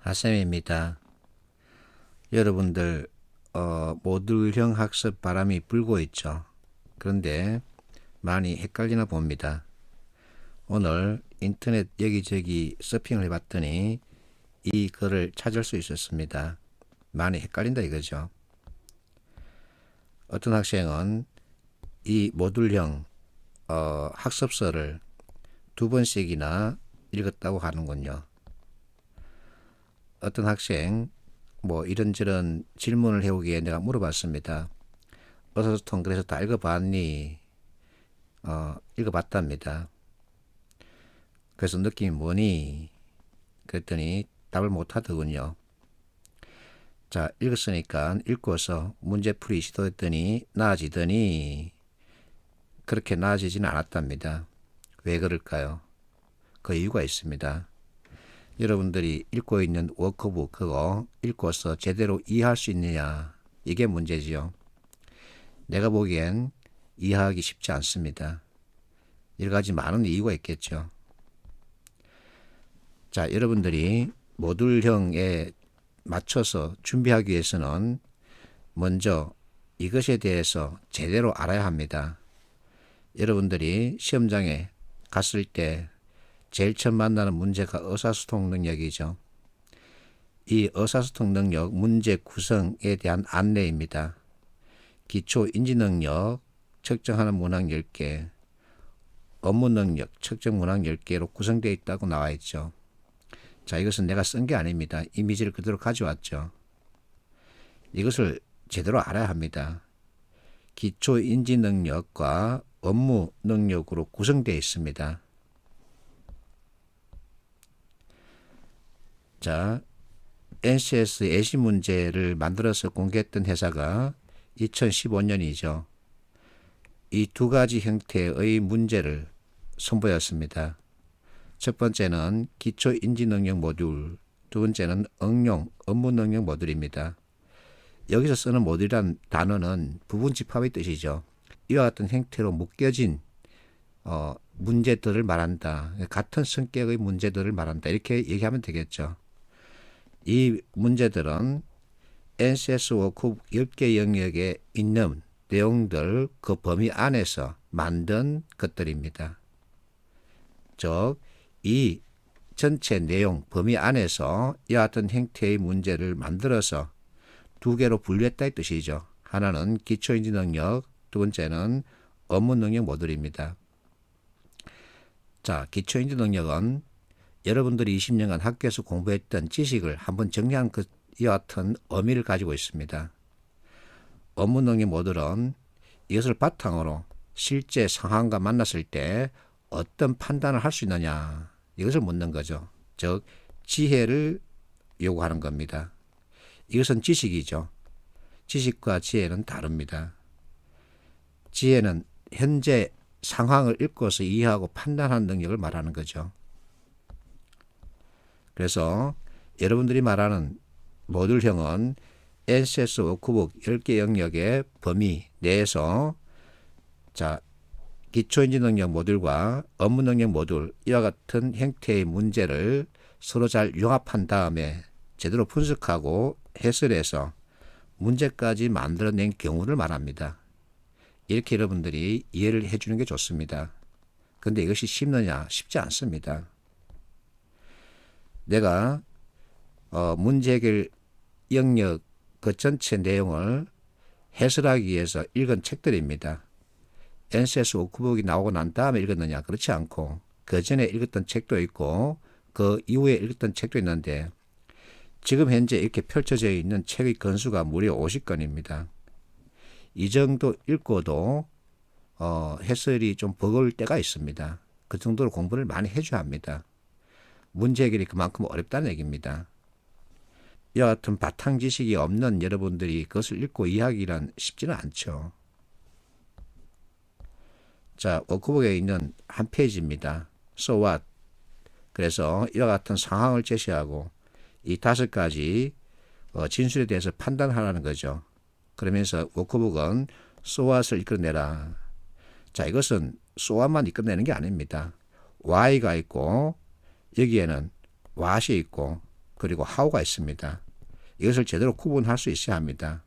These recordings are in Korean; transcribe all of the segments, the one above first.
하쌤입니다. 여러분들 모듈형 학습 바람이 불고 있죠. 그런데 많이 헷갈리나 봅니다. 오늘 인터넷 여기저기 서핑을 해봤더니 이 글을 찾을 수 있었습니다. 많이 헷갈린다 이거죠. 어떤 학생은 이 모듈형 학습서를 2번씩이나 읽었다고 하는군요. 어떤 학생 이런저런 질문을 해오기에 내가 물어봤습니다. 의사소통 그래서 다 읽어봤니? 읽어봤답니다. 그래서 느낌이 뭐니? 그랬더니 답을 못하더군요. 자, 읽었으니까 읽고서 문제풀이 시도했더니 나아지더니 그렇게 나아지지는 않았답니다. 왜 그럴까요? 그 이유가 있습니다. 여러분들이 읽고 있는 워크북 그거 읽고서 제대로 이해할 수 있느냐, 이게 문제지요. 내가 보기엔 이해하기 쉽지 않습니다. 여러 가지 많은 이유가 있겠죠. 자, 여러분들이 모듈형에 맞춰서 준비하기 위해서는 먼저 이것에 대해서 제대로 알아야 합니다. 여러분들이 시험장에 갔을 때 제일 처음 만나는 문제가 의사소통 능력이죠. 이 의사소통 능력 문제 구성에 대한 안내입니다. 기초 인지 능력 측정하는 문항 10개, 업무 능력 측정 문항 10개로 구성되어 있다고 나와 있죠. 자, 이것은 내가 쓴 게 아닙니다. 이미지를 그대로 가져왔죠. 이것을 제대로 알아야 합니다. 기초 인지 능력과 업무 능력으로 구성되어 있습니다. 자, NCS 예시 문제를 만들어서 공개했던 회사가 2015년이죠. 이 두 가지 형태의 문제를 선보였습니다. 첫 번째는 기초 인지 능력 모듈, 두 번째는 응용 업무 능력 모듈입니다. 여기서 쓰는 모듈이란 단어는 부분 집합의 뜻이죠. 이와 같은 형태로 묶여진 문제들을 말한다. 같은 성격의 문제들을 말한다. 이렇게 얘기하면 되겠죠. 이 문제들은 NCS 워크북 10개 영역에 있는 내용들 그 범위 안에서 만든 것들입니다. 즉, 이 전체 내용 범위 안에서 이와 같은 형태의 문제를 만들어서 두 개로 분류했다의 뜻이죠. 하나는 기초인지 능력, 두 번째는 업무 능력 모듈입니다. 자, 기초인지 능력은 여러분들이 20년간 학교에서 공부했던 지식을 한번 정리한 이와 같은 의미를 가지고 있습니다. 업무 능력 모듈은 이것을 바탕으로 실제 상황과 만났을 때 어떤 판단을 할 수 있느냐, 이것을 묻는 거죠. 즉, 지혜를 요구하는 겁니다. 이것은 지식이죠. 지식과 지혜는 다릅니다. 지혜는 현재 상황을 읽고서 이해하고 판단하는 능력을 말하는 거죠. 그래서 여러분들이 말하는 모듈형은 NCS 워크북 10개 영역의 범위 내에서 자, 기초인지 능력 모듈과 업무 능력 모듈 이와 같은 형태의 문제를 서로 잘 융합한 다음에 제대로 분석하고 해설해서 문제까지 만들어낸 경우를 말합니다. 이렇게 여러분들이 이해를 해주는 게 좋습니다. 그런데 이것이 쉽느냐? 쉽지 않습니다. 내가 문제 해결 영역 그 전체 내용을 해설하기 위해서 읽은 책들입니다. NCS 워크북이 나오고 난 다음에 읽었느냐? 그렇지 않고 그 전에 읽었던 책도 있고 그 이후에 읽었던 책도 있는데 지금 현재 이렇게 펼쳐져 있는 책의 건수가 무려 50건입니다. 이 정도 읽고도 해설이 좀 버거울 때가 있습니다. 그 정도로 공부를 많이 해줘야 합니다. 문제 해결이 그만큼 어렵다는 얘기입니다. 이와 같은 바탕 지식이 없는 여러분들이 그것을 읽고 이해하기란 쉽지는 않죠. 자, 워크북에 있는 한 페이지입니다. So what? 그래서 이와 같은 상황을 제시하고 이 5가지 진술에 대해서 판단하라는 거죠. 그러면서 워크북은 So what을 이끌어내라. 자, 이것은 So what만 이끌어내는 게 아닙니다. Why가 있고 여기에는 what이 있고 그리고 how가 있습니다. 이것을 제대로 구분할 수 있어야 합니다.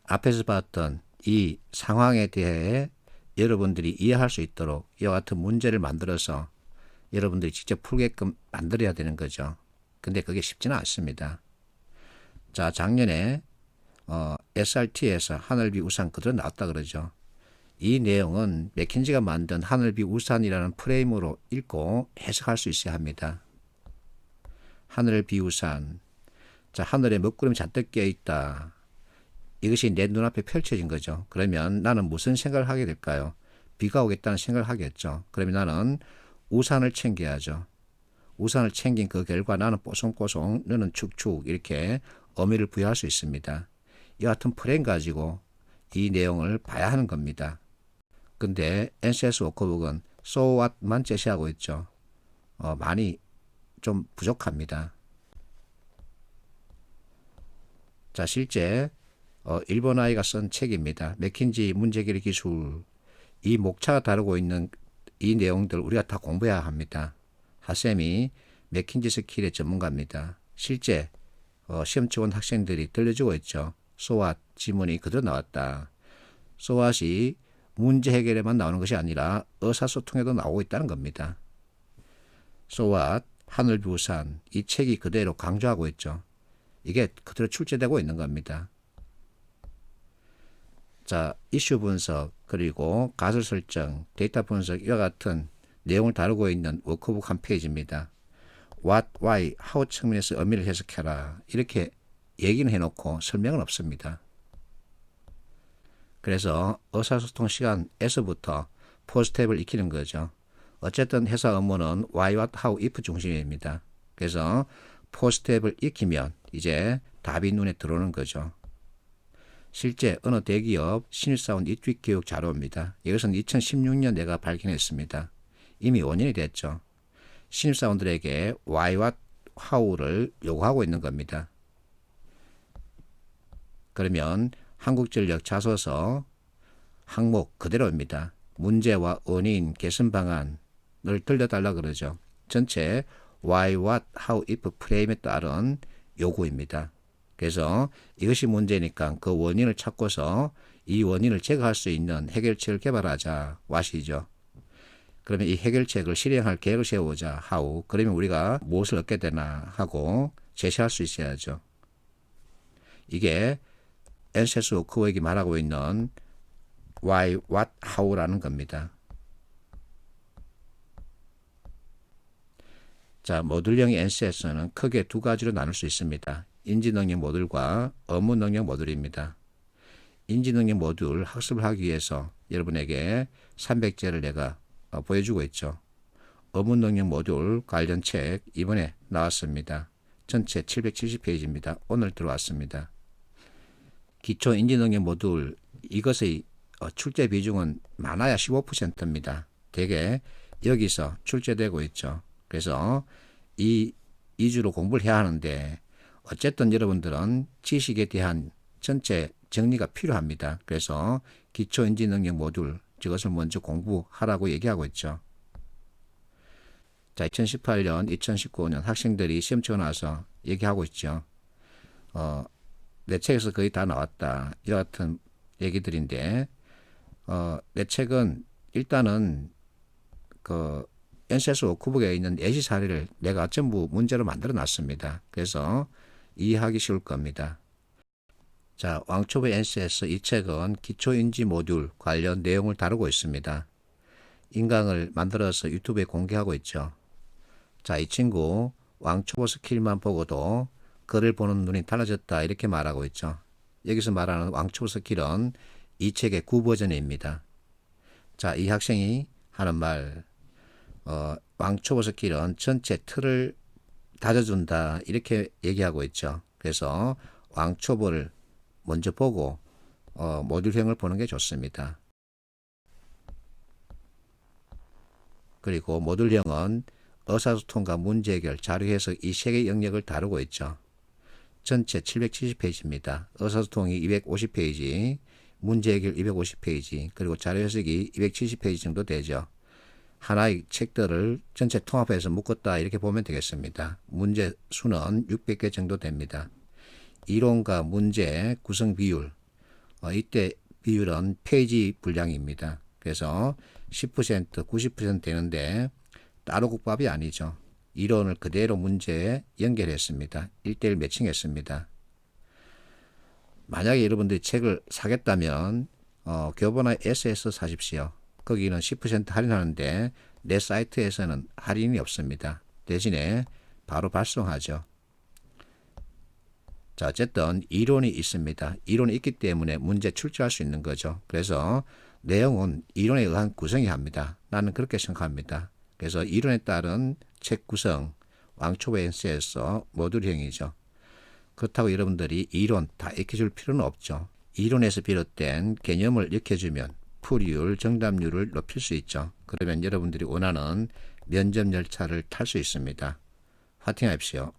앞에서 봤던 이 상황에 대해 여러분들이 이해할 수 있도록 이와 같은 문제를 만들어서 여러분들이 직접 풀게끔 만들어야 되는 거죠. 근데 그게 쉽지는 않습니다. 자, 작년에 SRT에서 하늘비 우산 그대로 나왔다 그러죠. 이 내용은 맥킨지가 만든 하늘비 우산이라는 프레임으로 읽고 해석할 수 있어야 합니다. 하늘비 우산. 자, 하늘에 먹구름이 잔뜩 끼어 있다. 이것이 내 눈앞에 펼쳐진 거죠. 그러면 나는 무슨 생각을 하게 될까요? 비가 오겠다는 생각을 하겠죠. 그러면 나는 우산을 챙겨야죠. 우산을 챙긴 그 결과 나는 뽀송뽀송, 너는 축축 이렇게 의미를 부여할 수 있습니다. 이와 같은 프레임 가지고 이 내용을 봐야 하는 겁니다. 근데 NCS 워크북은 so what만 제시하고 있죠. 많이 좀 부족합니다. 자, 실제 일본 아이가 쓴 책입니다. 맥킨지 문제결의 기술. 이 목차가 다루고 있는 이 내용들 우리가 다 공부해야 합니다. 하쌤이 맥킨지 스킬의 전문가입니다. 실제 시험 치원 학생들이 들려주고 있죠. so what 지문이 그대로 나왔다. so what이 문제 해결에만 나오는 것이 아니라 의사소통에도 나오고 있다는 겁니다. so what, 하늘비 우산, 이 책이 그대로 강조하고 있죠. 이게 그대로 출제되고 있는 겁니다. 자, 이슈 분석, 그리고 가설 설정, 데이터 분석 이와 같은 내용을 다루고 있는 워크북 한 페이지입니다. what, why, how 측면에서 의미를 해석해라. 이렇게 얘기는 해놓고 설명은 없습니다. 그래서 의사소통 시간에서부터 4스텝을 익히는 거죠. 어쨌든 회사 업무는 why, what, how, if 중심입니다. 그래서 4스텝을 익히면 이제 답이 눈에 들어오는 거죠. 실제 어느 대기업 신입사원 입직 교육 자료입니다. 이것은 2016년 내가 발견했습니다. 이미 5년이 됐죠. 신입사원들에게 why, what, how를 요구하고 있는 겁니다. 그러면 한국전력 자소서 항목 그대로입니다. 문제와 원인, 개선 방안을 들려달라 그러죠. 전체 why, what, how, if 프레임에 따른 요구입니다. 그래서 이것이 문제니까 그 원인을 찾고서 이 원인을 제거할 수 있는 해결책을 개발하자. what이죠. 그러면 이 해결책을 실행할 계획을 세우자. how. 그러면 우리가 무엇을 얻게 되나 하고 제시할 수 있어야죠. 이게 NCS 워크북이 말하고 있는 why, what, how라는 겁니다. 자, 모듈형 NCS는 크게 두 가지로 나눌 수 있습니다. 인지능력 모듈과 업무능력 모듈입니다. 인지능력 모듈 학습을 하기 위해서 여러분에게 300제를 내가 보여주고 있죠. 업무능력 모듈 관련 책 이번에 나왔습니다. 전체 770페이지입니다. 오늘 들어왔습니다. 기초 인지능력 모듈 이것의 출제 비중은 많아야 15%입니다. 대개 여기서 출제되고 있죠. 그래서 이 2주로 공부를 해야 하는데 어쨌든 여러분들은 지식에 대한 전체 정리가 필요합니다. 그래서 기초 인지능력 모듈 이것을 먼저 공부하라고 얘기하고 있죠. 자, 2018년, 2019년 학생들이 시험 치고 나서 얘기하고 있죠. 내 책에서 거의 다 나왔다. 이와 같은 얘기들인데 내 책은 일단은 그 NCS 워크북에 있는 예시 사례를 내가 전부 문제로 만들어 놨습니다. 그래서 이해하기 쉬울 겁니다. 자, 왕초보 NCS 이 책은 기초인지 모듈 관련 내용을 다루고 있습니다. 인강을 만들어서 유튜브에 공개하고 있죠. 자, 이 친구 왕초보 스킬만 보고도 글을 보는 눈이 달라졌다 이렇게 말하고 있죠. 여기서 말하는 왕초보 스킬은 이 책의 9버전입니다. 자, 이 학생이 하는 말 왕초보 스킬은 전체 틀을 다져준다 이렇게 얘기하고 있죠. 그래서 왕초보를 먼저 보고 모듈형을 보는 게 좋습니다. 그리고 모듈형은 의사소통과 문제해결, 자료해석 이 세 개의 영역을 다루고 있죠. 전체 770페이지입니다. 의사소통이 250페이지, 문제해결 250페이지, 그리고 자료해석이 270페이지 정도 되죠. 하나의 책들을 전체 통합해서 묶었다 이렇게 보면 되겠습니다. 문제 수는 600개 정도 됩니다. 이론과 문제 구성 비율, 이때 비율은 페이지 분량입니다. 그래서 10%, 90% 되는데 따로 국밥이 아니죠. 이론을 그대로 문제에 연결했습니다. 1:1 매칭했습니다. 만약에 여러분들이 책을 사겠다면 교보나 SS 사십시오. 거기는 10% 할인하는데 내 사이트에서는 할인이 없습니다. 대신에 바로 발송하죠. 자, 어쨌든 이론이 있습니다. 이론이 있기 때문에 문제 출제할 수 있는 거죠. 그래서 내용은 이론에 의한 구성이 합니다. 나는 그렇게 생각합니다. 그래서 이론에 따른 책 구성, 왕초보 NC에서 모듈형이죠. 그렇다고 여러분들이 이론 다 익혀줄 필요는 없죠. 이론에서 비롯된 개념을 익혀주면 풀이율, 정답률을 높일 수 있죠. 그러면 여러분들이 원하는 면접 열차를 탈 수 있습니다. 화이팅하십시오.